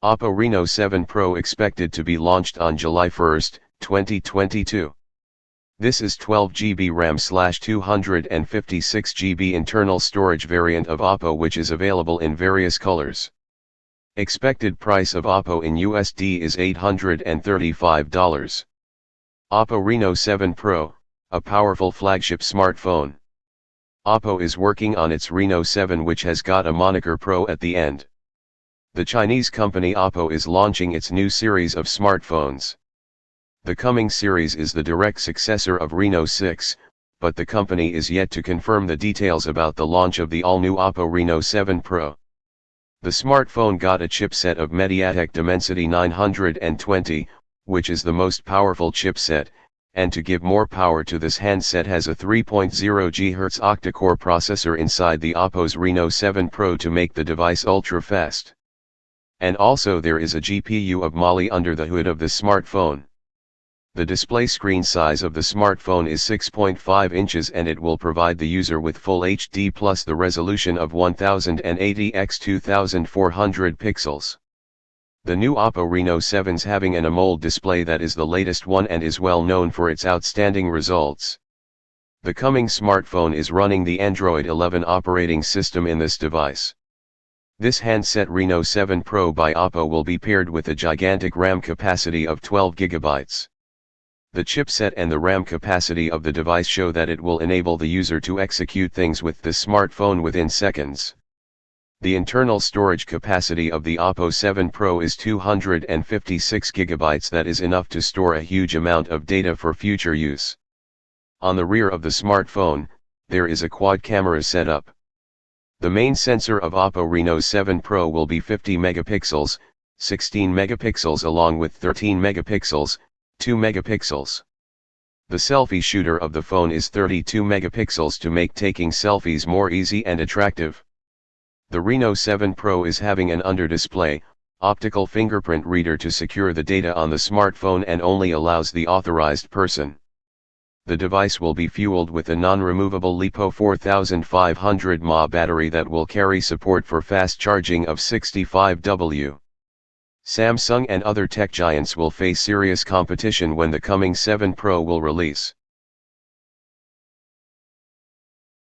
Oppo Reno 7 Pro expected to be launched on July 1, 2022. This is 12GB RAM/256GB internal storage variant of Oppo, which is available in various colors. Expected price of Oppo in USD is $835. Oppo Reno 7 Pro, a powerful flagship smartphone. Oppo is working on its Reno 7, which has got a moniker Pro at the end. The Chinese company Oppo is launching its new series of smartphones. The coming series is the direct successor of Reno 6, but the company is yet to confirm the details about the launch of the all-new Oppo Reno 7 Pro. The smartphone got a chipset of MediaTek Dimensity 920, which is the most powerful chipset, and to give more power to this handset has a 3.0 GHz Octa-Core processor inside the Oppo's Reno 7 Pro to make the device ultra-fast. And also there is a GPU of AMOLED under the hood of the smartphone. The display screen size of the smartphone is 6.5 inches and it will provide the user with Full HD plus the resolution of 1080 x 2400 pixels. The new Oppo Reno 7's having an AMOLED display that is the latest one and is well known for its outstanding results. The coming smartphone is running the Android 11 operating system in this device. This handset Reno 7 Pro by Oppo will be paired with a gigantic RAM capacity of 12 GB. The chipset and the RAM capacity of the device show that it will enable the user to execute things with this smartphone within seconds. The internal storage capacity of the Oppo 7 Pro is 256 GB, that is enough to store a huge amount of data for future use. On the rear of the smartphone, there is a quad camera setup. The main sensor of Oppo Reno 7 Pro will be 50 megapixels, 16 megapixels along with 13 megapixels, 2 megapixels. The selfie shooter of the phone is 32 megapixels to make taking selfies more easy and attractive. The Reno 7 Pro is having an under-display, optical fingerprint reader to secure the data on the smartphone and only allows the authorized person. The device will be fueled with a non-removable LiPo 4500 mAh battery that will carry support for fast charging of 65W. Samsung and other tech giants will face serious competition when the coming 7 Pro will release.